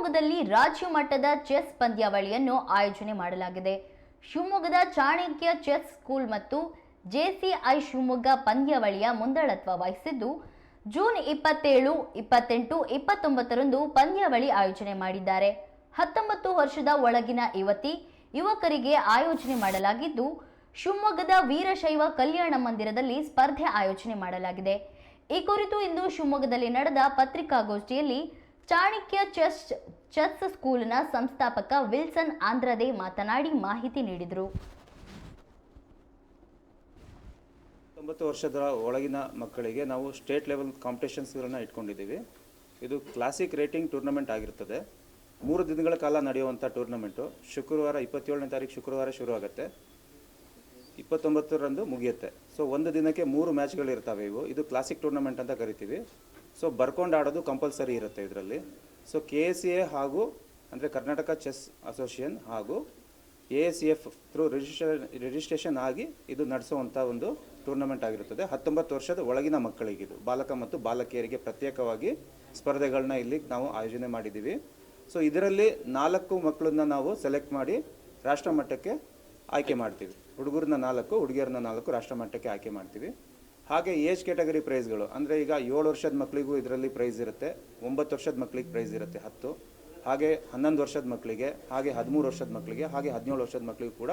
ಶಿವಮೊಗ್ಗದಲ್ಲಿ ರಾಜ್ಯ ಮಟ್ಟದ ಚೆಸ್ ಪಂದ್ಯಾವಳಿಯನ್ನು ಆಯೋಜನೆ ಮಾಡಲಾಗಿದೆ. ಶಿವಮೊಗ್ಗದ ಚಾಣಕ್ಯ ಚೆಸ್ ಸ್ಕೂಲ್ ಮತ್ತು ಜೆಸಿಐ ಶಿವಮೊಗ್ಗ ಪಂದ್ಯಾವಳಿಯ ಮುಂದಾಳತ್ವ ವಹಿಸಿದ್ದು, ಜೂನ್ 27, 28, 29ರಂದು ಪಂದ್ಯಾವಳಿ ಆಯೋಜನೆ ಮಾಡಿದ್ದಾರೆ. 19 ವರ್ಷದ ಒಳಗಿನ ಯುವಕರಿಗೆ ಆಯೋಜನೆ ಮಾಡಲಾಗಿದ್ದು, ಶಿವಮೊಗ್ಗದ ವೀರಶೈವ ಕಲ್ಯಾಣ ಮಂದಿರದಲ್ಲಿ ಸ್ಪರ್ಧೆ ಆಯೋಜನೆ ಮಾಡಲಾಗಿದೆ. ಈ ಕುರಿತು ಇಂದು ಶಿವಮೊಗ್ಗದಲ್ಲಿ ನಡೆದ ಪತ್ರಿಕಾಗೋಷ್ಠಿಯಲ್ಲಿ ಚಾಣಕ್ಯ ಚೆಸ್ ಸ್ಕೂಲ್ನ ಸಂಸ್ಥಾಪಕ ವಿಲ್ಸನ್ ಆಂದ್ರದೆ ಮಾತನಾಡಿ ಮಾಹಿತಿ ನೀಡಿದರು. 19 ವರ್ಷದ ಒಳಗಿನ ಮಕ್ಕಳಿಗೆ ನಾವು ಸ್ಟೇಟ್ ಲೆವೆಲ್ ಕಾಂಪಿಟೇಷನ್ಸ್ಗಳನ್ನು ಇಟ್ಕೊಂಡಿದ್ದೀವಿ. ಇದು ಕ್ಲಾಸಿಕ್ ರೇಟಿಂಗ್ ಟೂರ್ನಮೆಂಟ್ ಆಗಿರ್ತದೆ. 3 ದಿನಗಳ ಕಾಲ ನಡೆಯುವಂಥ ಟೂರ್ನಮೆಂಟು ಶುಕ್ರವಾರ 27ನೇ ತಾರೀಕು ಶುಕ್ರವಾರ ಶುರುವಾಗುತ್ತೆ, 29ರಂದು ಮುಗಿಯುತ್ತೆ. ಸೊ ಒಂದು ದಿನಕ್ಕೆ 3 ಮ್ಯಾಚ್ಗಳಿರ್ತವೆ. ಇದು ಕ್ಲಾಸಿಕ್ ಟೂರ್ನಮೆಂಟ್ ಅಂತ ಕರಿತೀವಿ. ಸೊ ಬರ್ಕೊಂಡು ಆಡೋದು ಕಂಪಲ್ಸರಿ ಇರುತ್ತೆ ಇದರಲ್ಲಿ. ಸೊ KSCA ಹಾಗೂ ಅಂದರೆ ಕರ್ನಾಟಕ ಚೆಸ್ ಅಸೋಸಿಯೇಷನ್ ಹಾಗೂ ASEF ಥ್ರೂ ರಿಜಿಸ್ಟ್ರೇಷನ್ ಆಗಿ ಇದು ನಡೆಸುವಂಥ ಒಂದು ಟೂರ್ನಮೆಂಟ್ ಆಗಿರುತ್ತದೆ. 19 ವರ್ಷದ ಒಳಗಿನ ಮಕ್ಕಳಿಗಿದು ಬಾಲಕ ಮತ್ತು ಬಾಲಕಿಯರಿಗೆ ಪ್ರತ್ಯೇಕವಾಗಿ ಸ್ಪರ್ಧೆಗಳನ್ನ ಇಲ್ಲಿ ನಾವು ಆಯೋಜನೆ ಮಾಡಿದ್ದೀವಿ. ಸೊ ಇದರಲ್ಲಿ 4 ಮಕ್ಕಳನ್ನ ನಾವು ಸೆಲೆಕ್ಟ್ ಮಾಡಿ ರಾಷ್ಟ್ರ ಮಟ್ಟಕ್ಕೆ ಆಯ್ಕೆ ಮಾಡ್ತೀವಿ. ಹುಡುಗರನ್ನ 4, ಹುಡುಗಿಯರನ್ನ 4 ರಾಷ್ಟ್ರ ಮಟ್ಟಕ್ಕೆ ಆಯ್ಕೆ ಮಾಡ್ತೀವಿ. ಹಾಗೆ ಏಜ್ ಕ್ಯಾಟಗರಿ ಪ್ರೈಸ್ಗಳು ಅಂದರೆ ಈಗ 7 ವರ್ಷದ ಮಕ್ಕಳಿಗೂ ಇದರಲ್ಲಿ ಪ್ರೈಸ್ ಇರುತ್ತೆ, 9 ವರ್ಷದ ಮಕ್ಕಳಿಗೆ ಪ್ರೈಸ್ ಇರುತ್ತೆ 10, ಹಾಗೆ 11 ವರ್ಷದ ಮಕ್ಕಳಿಗೆ, ಹಾಗೆ 13 ವರ್ಷದ ಮಕ್ಕಳಿಗೆ, ಹಾಗೆ 17 ವರ್ಷದ ಮಕ್ಕಳಿಗೂ ಕೂಡ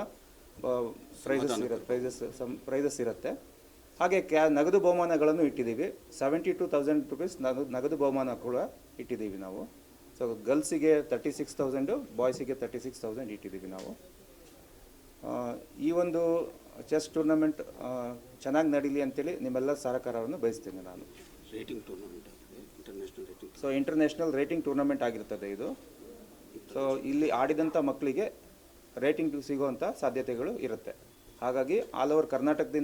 ಪ್ರೈಸಸ್ ಇರುತ್ತೆ. ಹಾಗೆ ನಗದು ಬಹುಮಾನಗಳನ್ನು ಇಟ್ಟಿದ್ದೀವಿ. 72,000 ರೂಪೀಸ್ ನಗದು ಬಹುಮಾನ ಕೂಡ ಇಟ್ಟಿದ್ದೀವಿ ನಾವು. ಸೊ ಗರ್ಲ್ಸಿಗೆ 36,000, ಬಾಯ್ಸಿಗೆ 36,000 ಇಟ್ಟಿದ್ದೀವಿ ನಾವು. ಈ ಒಂದು ಚೆಸ್ ಟೂರ್ನಮೆಂಟ್ ಚೆನ್ನಾಗಿ ನಡೀಲಿ ಅಂತೇಳಿ ನಿಮ್ಮೆಲ್ಲ ಸಹಕಾರವನ್ನು ಬಯಸ್ತೀನಿ ನಾನು. ರೇಟಿಂಗ್ ಟೂರ್ನಮೆಂಟ್ ಆಗಿದೆ, international rating. So international rating tournament ಆಗಿರ್ತದೆ ಇದು. ಸೊ ಇಲ್ಲಿ ಆಡಿದಂಥ ಮಕ್ಕಳಿಗೆ ರೇಟಿಂಗ್ ಸಿಗುವಂಥ ಸಾಧ್ಯತೆಗಳು ಇರುತ್ತೆ. ಹಾಗಾಗಿ ಆಲ್ ಓವರ್ ಕರ್ನಾಟಕದಿಂದ